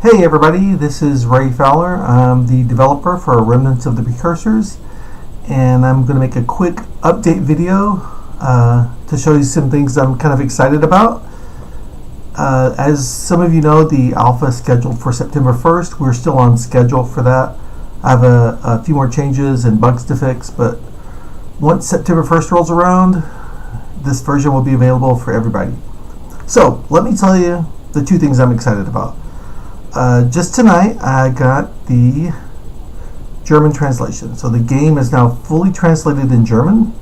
Hey everybody, this is Ray Fowler. I'm the developer for Remnants of the Precursors, and I'm going to make a quick update video to show you some things I'm kind of excited about. As some of you know, the alpha is scheduled for September 1st. We're still on schedule for that. I have a few more changes and bugs to fix, but once September 1st rolls around, this version will be available for everybody. So let me tell you the two things I'm excited about. Just tonight I got the German translation, so the game is now fully translated in German.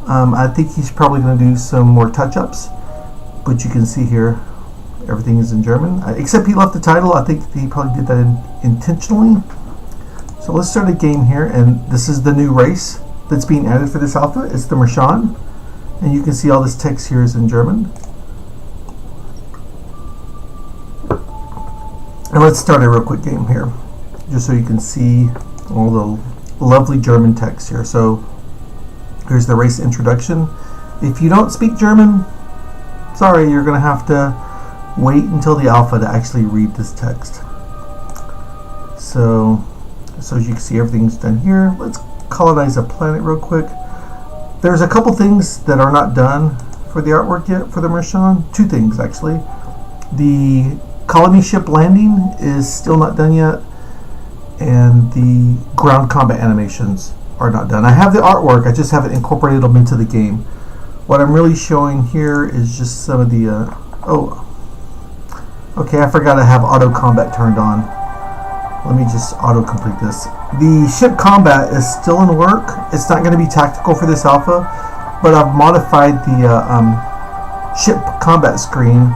I think he's probably going to do some more touch-ups, but you can see here everything is in German, except he left the title. I think he probably did that intentionally. So let's start a game here, and this is the new race that's being added for this alpha. It's the Mrrshan, and you can see all this text here is in German. And let's start a real quick game here, just so you can see all the lovely German text here. So here's the race introduction. If you don't speak German, sorry, you're going to have to wait until the alpha to actually read this text. So as you can see, everything's done here. Let's colonize a planet real quick. There's a couple things that are not done for the artwork yet for the Mrrshan. Two things, actually. The colony ship landing is still not done yet, and the ground combat animations are not done. I have the artwork, I just haven't incorporated them into the game. What I'm really showing here is just some of the okay, I forgot I have auto combat turned on. Let me just auto complete this. The ship combat is still in work. It's not going to be tactical for this alpha, but I've modified the ship combat screen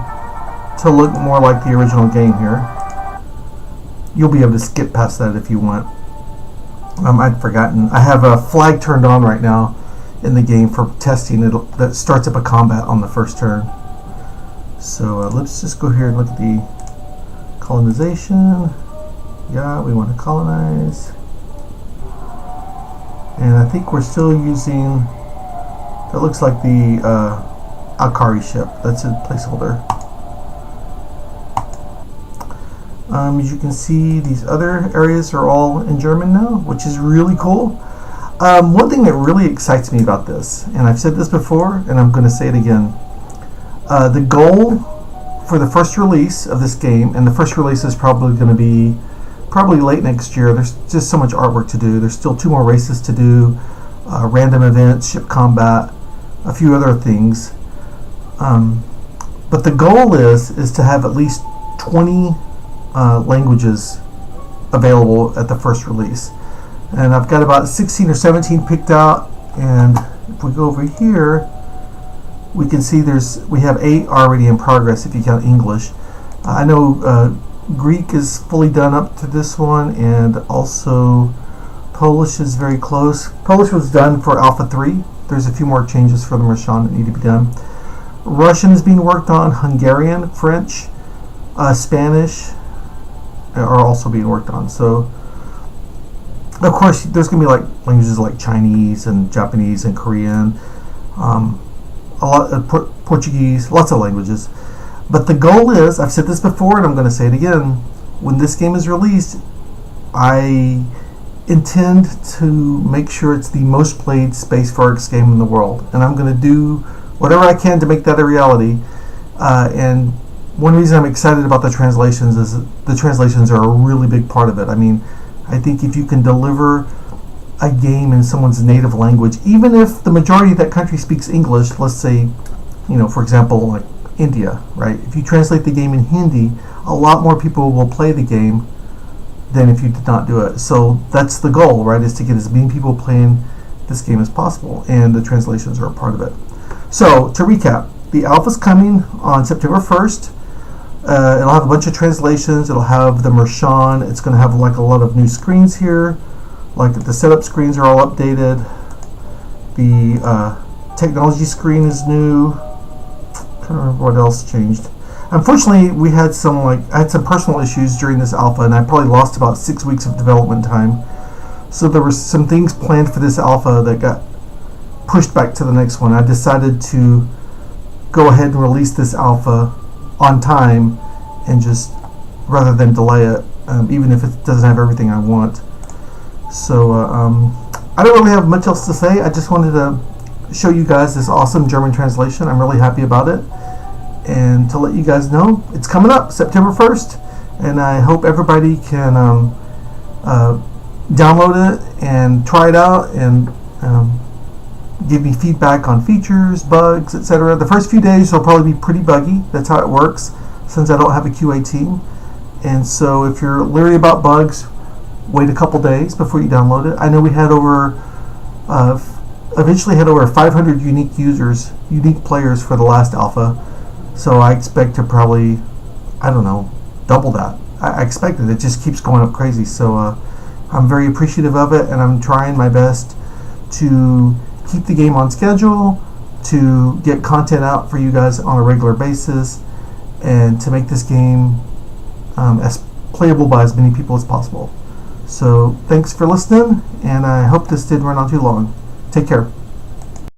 to look more like the original game here. You'll be able to skip past that if you want. I'd forgotten. I have a flag turned on right now in the game for testing. That starts up a combat on the first turn. So let's just go here and look at the colonization. Yeah, we want to colonize. And I think we're still using, that looks like the Akari ship. That's a placeholder. As you can see, these other areas are all in German now, which is really cool. One thing that really excites me about this, and I've said this before, and I'm going to say it again, the goal for the first release of this game, and the first release is probably going to be late next year. There's just so much artwork to do. There's still 2 more races to do, random events, ship combat, a few other things. But the goal is to have at least 20 languages available at the first release, and I've got about 16 or 17 picked out. And if we go over here, we can see we have 8 already in progress if you count English. I know Greek is fully done up to this one, and also Polish is very close. Polish was done for Alpha 3. There's a few more changes for the Mrrshan that need to be done. Russian is being worked on. Hungarian, French, Spanish are also being worked on. So of course there's going to be like languages like Chinese and Japanese and Korean, a lot of Portuguese, lots of languages. But the goal is, I've said this before and I'm going to say it again, when this game is released, I intend to make sure it's the most played SpaceFarks game in the world, and I'm going to do whatever I can to make that a reality. And one reason I'm excited about the translations is the translations are a really big part of it. I mean, I think if you can deliver a game in someone's native language, even if the majority of that country speaks English, let's say, for example, like India, right? If you translate the game in Hindi, a lot more people will play the game than if you did not do it. So that's the goal, right? Is to get as many people playing this game as possible, and the translations are a part of it. So to recap, the alpha's coming on September 1st. It'll have a bunch of translations. It'll have the Mrrshan. It's going to have like a lot of new screens here. Like the setup screens are all updated. The technology screen is new. I can't remember what else changed. Unfortunately, I had some personal issues during this alpha, and I probably lost about 6 weeks of development time. So there were some things planned for this alpha that got pushed back to the next one. I decided to go ahead and release this alpha on time and just rather than delay it, even if it doesn't have everything I want. So I don't really have much else to say. I just wanted to show you guys this awesome German translation. I'm really happy about it, and to let you guys know it's coming up September 1st, and I hope everybody can download it and try it out, and give me feedback on features, bugs, etc. The first few days will probably be pretty buggy. That's how it works, since I don't have a QA team. And so if you're leery about bugs, wait a couple days before you download it. I know we had eventually had over 500 unique players for the last alpha. So I expect to probably, I don't know, double that. I expect it. It just keeps going up crazy. So I'm very appreciative of it, and I'm trying my best to keep the game on schedule, to get content out for you guys on a regular basis, and to make this game as playable by as many people as possible. So thanks for listening, and I hope this didn't run on too long. Take care.